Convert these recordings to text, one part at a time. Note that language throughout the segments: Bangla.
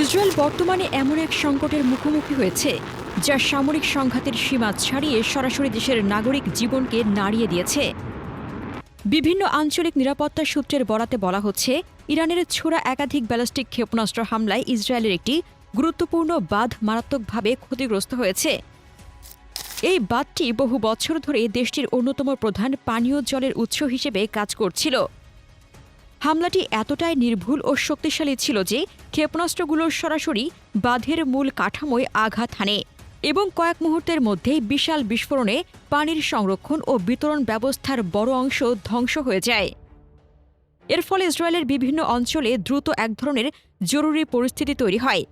ইসরায়েল বর্তমানে এমন এক সংকটের মুখোমুখি হয়েছে যা সামরিক সংঘাতের সীমা ছাড়িয়ে সরাসরি দেশের নাগরিক জীবনকে নাড়িয়ে দিয়েছে। বিভিন্ন আঞ্চলিক নিরাপত্তা সূত্রের বরাতে বলা হচ্ছে, ইরানের ছোড়া একাধিক ব্যালিস্টিক ক্ষেপণাস্ত্র হামলায় ইসরায়েলের একটি গুরুত্বপূর্ণ বাঁধ মারাত্মকভাবে ক্ষতিগ্রস্ত হয়েছে। এই বাঁধটি বহু বছর ধরে দেশটির অন্যতম প্রধান পানীয় জলের উৎস হিসেবে কাজ করছিল। হামলাটি এতটাই নির্ভুল ও শক্তিশালী ছিল যে ক্ষেপণাস্ত্রগুলোর সরাসরি বাঁধের মূল কাঠামোয় আঘাত হানে এবং কয়েক মুহূর্তের মধ্যেই বিশাল বিস্ফোরণে পানির সংরক্ষণ ও বিতরণ ব্যবস্থার বড় অংশ ধ্বংস হয়ে যায়। এর ফলে ইসরায়েলের বিভিন্ন অঞ্চলে দ্রুত এক ধরনের জরুরি পরিস্থিতি তৈরি হয়,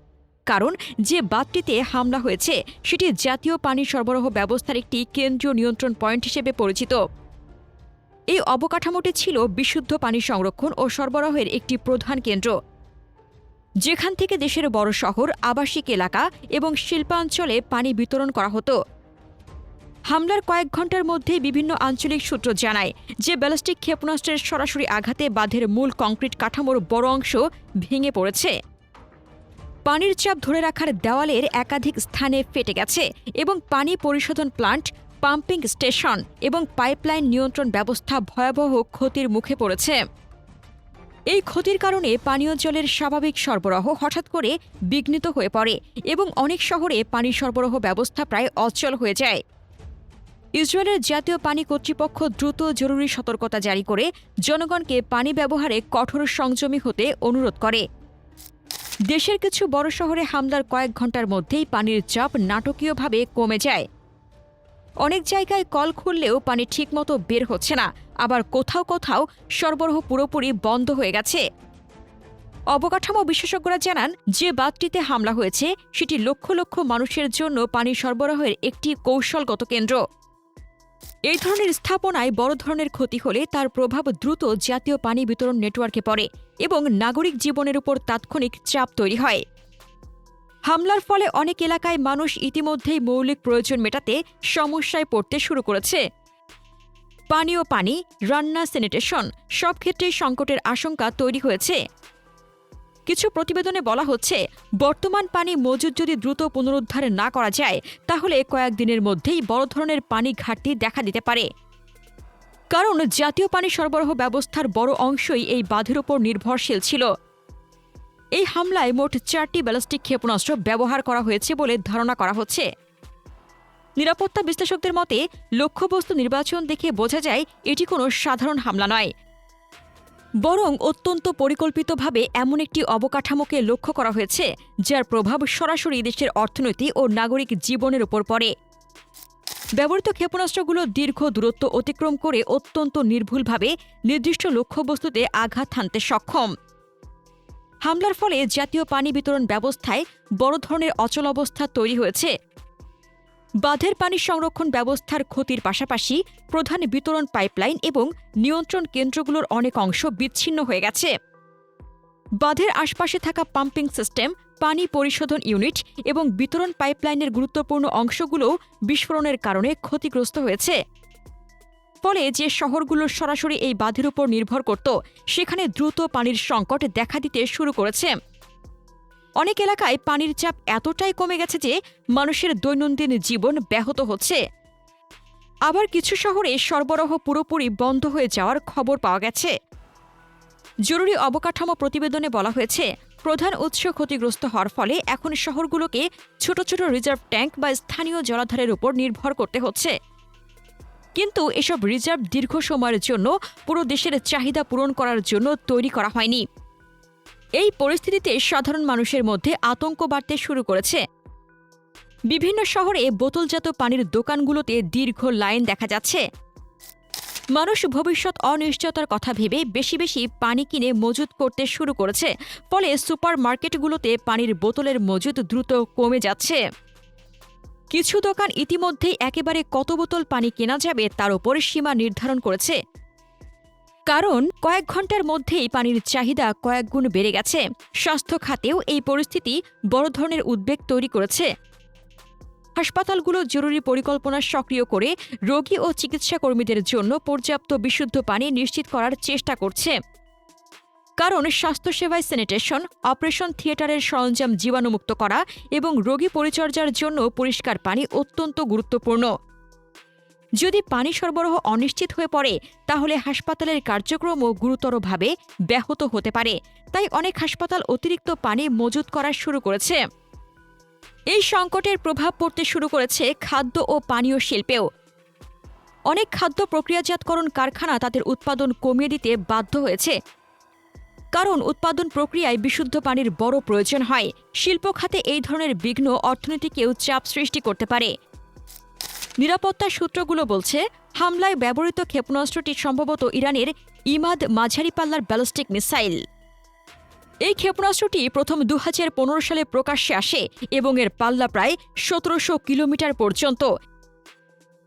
কারণ যে বাঁধটিতে হামলা হয়েছে সেটি জাতীয় পানি সরবরাহ ব্যবস্থার একটি কেন্দ্রীয় নিয়ন্ত্রণ পয়েন্ট হিসেবে পরিচিত। এই অবকাঠামোটি ছিল বিশুদ্ধ পানি সংরক্ষণ ও সরবরাহের একটি প্রধান কেন্দ্র, যেখান থেকে দেশের বড় শহর, আবাসিক এলাকা এবং শিল্পাঞ্চলে পানি বিতরণ করা হতো। হামলার কয়েক ঘণ্টার মধ্যেই বিভিন্ন আঞ্চলিক সূত্র জানায় যে ব্যালিস্টিক ক্ষেপণাস্ত্রের সরাসরি আঘাতে বাঁধের মূল কংক্রিট কাঠামোর বড় অংশ ভেঙে পড়েছে। পানির চাপ ধরে রাখার দেওয়ালের একাধিক স্থানে ফেটে গেছে এবং পানি পরিশোধন প্লান্ট, পাম্পিং স্টেশন এবং পাইপলাইন নিয়ন্ত্রণ ব্যবস্থা ভয়াবহ ক্ষতির মুখে পড়েছে। এই ক্ষতির কারণে পানীয় জলের স্বাভাবিক সরবরাহ হঠাৎ করে বিঘ্নিত হয়ে পড়ে এবং অনেক শহরে পানি সরবরাহ ব্যবস্থা প্রায় অচল হয়ে যায়। ইসরায়েলের জাতীয় পানি কর্তৃপক্ষ দ্রুত জরুরি সতর্কতা জারি করে জনগণকে পানি ব্যবহারে কঠোর সংযমী হতে অনুরোধ করে। দেশের কিছু বড় শহরে হামলার কয়েক ঘণ্টার মধ্যেই পানির চাপ নাটকীয়ভাবে কমে যায়। অনেক জায়গায় কল খুললেও পানি ঠিকমতো বের হচ্ছে না, আবার কোথাও কোথাও সরবরাহ পুরোপুরি বন্ধ হয়ে গেছে। অবকাঠামো বিশেষজ্ঞরা জানান যে বাঁধটিতে হামলা হয়েছে সেটি লক্ষ লক্ষ মানুষের জন্য পানি সরবরাহের একটি কৌশলগত কেন্দ্র। এই ধরনের স্থাপনায় বড় ধরনের ক্ষতি হলে তার প্রভাব দ্রুত জাতীয় পানি বিতরণ নেটওয়ার্কে পড়ে এবং নাগরিক জীবনের উপর তাৎক্ষণিক চাপ তৈরি হয়। হামলার ফলে অনেক এলাকায় মানুষ ইতিমধ্যেই মৌলিক প্রয়োজন মেটাতে সমস্যায় পড়তে শুরু করেছে। পানীয় পানি, রান্না, স্যানিটেশন সব ক্ষেত্রেই সংকটের আশঙ্কা তৈরি হয়েছে। কিছু প্রতিবেদনে বলা হচ্ছে, বর্তমান পানি মজুদ যদি দ্রুত পুনরুদ্ধার না করা যায় তাহলে কয়েকদিনের মধ্যেই বড় ধরনের পানি ঘাটতি দেখা দিতে পারে, কারণ জাতীয় পানি সরবরাহ ব্যবস্থার বড় অংশই এই বাঁধের উপর নির্ভরশীল ছিল। এই হামলায় মোট 4টি ব্যালিস্টিক ক্ষেপণাস্ত্র ব্যবহার করা হয়েছে বলে ধারণা করা হচ্ছে। নিরাপত্তা বিশ্লেষকদের মতে, লক্ষ্যবস্তু নির্বাচন দেখে বোঝা যায় এটি কোনো সাধারণ হামলা নয়, বরং অত্যন্ত পরিকল্পিতভাবে এমন একটি অবকাঠামোকে লক্ষ্য করা হয়েছে যার প্রভাব সরাসরি দেশের অর্থনীতি ও নাগরিক জীবনের উপর পড়ে। ব্যবহৃত ক্ষেপণাস্ত্রগুলো দীর্ঘ দূরত্ব অতিক্রম করে অত্যন্ত নির্ভুলভাবে নির্দিষ্ট লক্ষ্যবস্তুতে আঘাত হানতে সক্ষম। হামলার ফলে জাতীয় পানি বিতরণ ব্যবস্থায় বড় ধরনের অচলাবস্থা তৈরি হয়েছে। বাঁধের পানি সংরক্ষণ ব্যবস্থার ক্ষতির পাশাপাশি প্রধান বিতরণ পাইপলাইন এবং নিয়ন্ত্রণ কেন্দ্রগুলোর অনেক অংশ বিচ্ছিন্ন হয়ে গেছে। বাঁধের আশপাশে থাকা পাম্পিং সিস্টেম, পানি পরিশোধন ইউনিট এবং বিতরণ পাইপলাইনের গুরুত্বপূর্ণ অংশগুলোও বিস্ফোরণের কারণে ক্ষতিগ্রস্ত হয়েছে। ফলে যে শহরগুলো সরাসরি এই বাঁধের উপর নির্ভর করত সেখানে দ্রুত পানির সংকট দেখা দিতে শুরু করেছে। অনেক এলাকায় পানির চাপ এতটাই কমে গেছে যে মানুষের দৈনন্দিন জীবন ব্যাহত হচ্ছে। আবার কিছু শহরে সরবরাহ পুরোপুরি বন্ধ হয়ে যাওয়ার খবর পাওয়া গেছে। জরুরি অবকাঠামো প্রতিবেদনে বলা হয়েছে, প্রধান উৎস ক্ষতিগ্রস্ত হওয়ার ফলে এখন শহরগুলোকে ছোট ছোট রিজার্ভ ট্যাঙ্ক বা স্থানীয় জলাধারের উপর নির্ভর করতে হচ্ছে। কিন্তু এসব রিজার্ভ দীর্ঘ সময়ের জন্য পুরো দেশের চাহিদা পূরণ করার জন্য তৈরি করা হয়নি। এই পরিস্থিতিতে সাধারণ মানুষের মধ্যে আতঙ্ক বাড়তে শুরু করেছে। বিভিন্ন শহরে বোতলজাত পানির দোকানগুলোতে দীর্ঘ লাইন দেখা যাচ্ছে। মানুষ ভবিষ্যৎ অনিশ্চয়তার কথা ভেবে বেশি বেশি পানি কিনে মজুত করতে শুরু করেছে, ফলে সুপার মার্কেটগুলোতে পানির বোতলের মজুত দ্রুত কমে যাচ্ছে। কিছু দোকান ইতিমধ্যেই একেবারে কত বোতল পানি কেনা যাবে তার উপর সীমা নির্ধারণ করেছে, কারণ কয়েক ঘণ্টার মধ্যেই পানির চাহিদা কয়েক গুণ বেড়ে গেছে। স্বাস্থ্য খাতেও এই পরিস্থিতি বড় ধরনের উদ্বেগ তৈরি করেছে। হাসপাতালগুলো জরুরি পরিকল্পনা সক্রিয় করে রোগী ও চিকিৎসা কর্মীদের জন্য পর্যাপ্ত বিশুদ্ধ পানি নিশ্চিত করার চেষ্টা করছে। কারণ স্বাস্থ্যসেবায় স্যানিটেশন, অপারেশন থিয়েটারের সরঞ্জাম জীবাণুমুক্ত করা এবং রোগী পরিচর্যার জন্য পরিষ্কার পানি অত্যন্ত গুরুত্বপূর্ণ। যদি পানি সরবরাহ অনিশ্চিত হয়ে পড়ে তাহলে হাসপাতালের কার্যক্রমও গুরুতরভাবে ব্যাহত হতে পারে। তাই অনেক হাসপাতাল অতিরিক্ত পানি মজুত করা শুরু করেছে। এই সংকটের প্রভাব পড়তে শুরু করেছে খাদ্য ও পানীয় শিল্পেও। অনেক খাদ্য প্রক্রিয়াজাতকরণ কারখানা তাদের উৎপাদন কমিয়ে দিতে বাধ্য হয়েছে, কারণ উৎপাদন প্রক্রিয়ায় বিশুদ্ধ পানির বড় প্রয়োজন হয়। শিল্প খাতে এই ধরনের বিঘ্ন অর্থনীতিকেও চাপ সৃষ্টি করতে পারে। নিরাপত্তা সূত্রগুলো বলছে, হামলায় ব্যবহৃত ক্ষেপণাস্ত্রটি সম্ভবত ইরানের ইমাদ মাঝারি পাল্লার ব্যালিস্টিক মিসাইল। এই ক্ষেপণাস্ত্রটি প্রথম 2015 সালে প্রকাশ্যে আসে এবং এর পাল্লা প্রায় 1700 কিলোমিটার পর্যন্ত।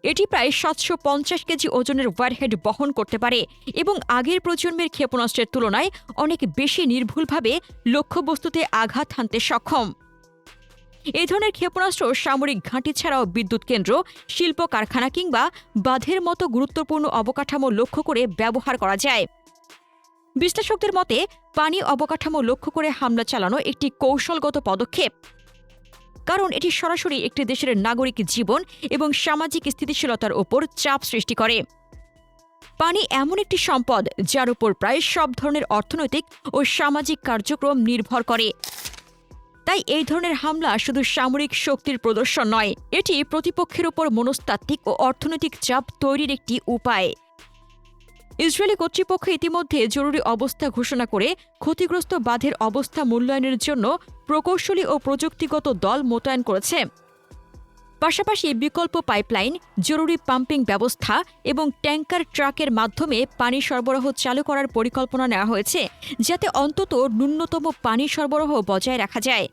এটি প্রায় 750 কেজি ওজনের ওয়ারহেড বহন করতে পারে এবং আগের প্রজন্মের ক্ষেপণাস্ত্রের তুলনায় অনেক বেশি নির্ভুলভাবে লক্ষ্যবস্তুতে আঘাত হানতে সক্ষম। এই ধরনের ক্ষেপণাস্ত্র সামরিক ঘাঁটি ছাড়াও বিদ্যুৎ কেন্দ্র, শিল্প কারখানা কিংবা বাঁধের মতো গুরুত্বপূর্ণ অবকাঠামো লক্ষ্য করে ব্যবহার করা যায়। বিশ্লেষকদের মতে, পানি অবকাঠামো লক্ষ্য করে হামলা চালানো একটি কৌশলগত পদক্ষেপ, কারণ এটি সরাসরি একটি দেশের নাগরিক জীবন এবং সামাজিক স্থিতিশীলতার ওপর চাপ সৃষ্টি করে। পানি এমন একটি সম্পদ যার উপর প্রায় সব ধরনের অর্থনৈতিক ও সামাজিক কার্যক্রম নির্ভর করে। তাই এই ধরনের হামলা শুধু সামরিক শক্তির প্রদর্শন নয়, এটি প্রতিপক্ষের উপর মনস্তাত্ত্বিক ও অর্থনৈতিক চাপ তৈরির একটি উপায়। ইসরায়েলি কর্তৃপক্ষ ইতিমধ্যে জরুরি অবস্থা ঘোষণা করে ক্ষতিগ্রস্ত বাঁধের অবস্থা মূল্যায়নের জন্য প্রকৌশলী ও প্রযুক্তিগত দল মোতায়েন করেছে। পাশাপাশি বিকল্প পাইপলাইন, জরুরি পাম্পিং ব্যবস্থা এবং ট্যাঙ্কার ট্রাকের মাধ্যমে পানি সরবরাহ চালু করার পরিকল্পনা নেওয়া হয়েছে, যাতে অন্তত ন্যূনতম পানি সরবরাহ বজায় রাখা যায়।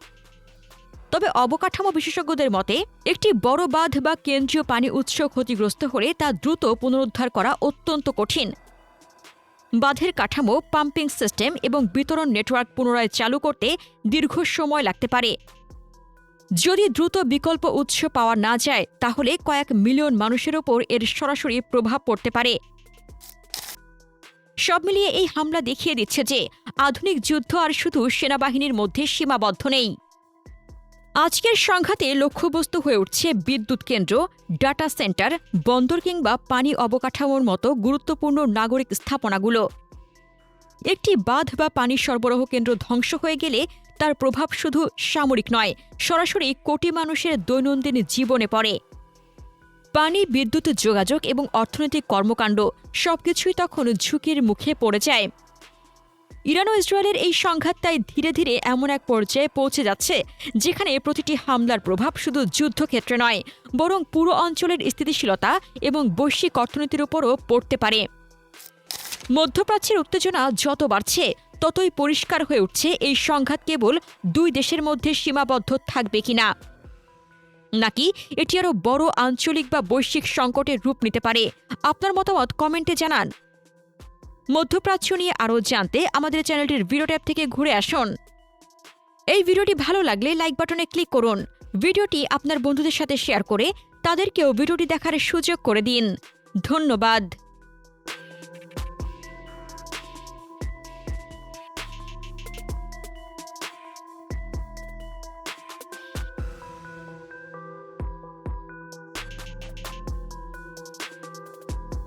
তবে অবকাঠামো বিশেষজ্ঞদের মতে, একটি বড় বাঁধ বা কেন্দ্রীয় পানি উৎস ক্ষতিগ্রস্ত হলে তা দ্রুত পুনরুদ্ধার করা অত্যন্ত কঠিন। বাঁধের কাঠামো, পাম্পিং সিস্টেম এবং বিতরণ নেটওয়ার্ক পুনরায় চালু করতে দীর্ঘ সময় লাগতে পারে। যদি দ্রুত বিকল্প উৎস পাওয়া না যায় তাহলে কয়েক মিলিয়ন মানুষের ওপর এর সরাসরি প্রভাব পড়তে পারে। সব মিলিয়ে এই হামলা দেখিয়ে দিচ্ছে যে আধুনিক যুদ্ধ আর শুধু সেনাবাহিনীর মধ্যে সীমাবদ্ধ নেই। আজকের সংঘাতে লক্ষ্যবস্তু হয়ে উঠছে বিদ্যুৎ কেন্দ্র, ডাটা সেন্টার, বন্দর কিংবা পানি অবকাঠামোর মতো গুরুত্বপূর্ণ নাগরিক স্থাপনাগুলো। একটি বাঁধ বা পানি সরবরাহ কেন্দ্র ধ্বংস হয়ে গেলে তার প্রভাব শুধু সামরিক নয়, সরাসরি কোটি মানুষের দৈনন্দিন জীবনে পড়ে। পানি, বিদ্যুৎ, যোগাযোগ এবং অর্থনৈতিক কর্মকাণ্ড সবকিছুই তখন ঝুঁকির মুখে পড়ে যায়। ইরান ও ইসরায়েলের এই সংঘাত তাই ধীরে ধীরে এমন এক পর্যায়ে পৌঁছে যাচ্ছে যেখানে প্রতিটি হামলার প্রভাব শুধু যুদ্ধক্ষেত্রে নয়, বরং পুরো অঞ্চলের স্থিতিশীলতা এবং বৈশ্বিক অর্থনীতির উপরও পড়তে পারে। মধ্যপ্রাচ্যের উত্তেজনা যত বাড়ছে ততই পরিষ্কার হয়ে উঠছে এই সংঘাত কেবল দুই দেশের মধ্যে সীমাবদ্ধ থাকবে কিনা, নাকি এটি আরও বড় আঞ্চলিক বা বৈশ্বিক সংকটের রূপ নিতে পারে। আপনার মতামত কমেন্টে জানান। মধ্যপ্রাচ্য নিয়ে আরও জানতে আমাদের চ্যানেলটির ভিডিও ট্যাব থেকে ঘুরে আসুন। এই ভিডিওটি ভালো লাগলে লাইক বাটনে ক্লিক করুন। ভিডিওটি আপনার বন্ধুদের সাথে শেয়ার করে তাদেরকেও ভিডিওটি দেখার সুযোগ করে দিন। ধন্যবাদ।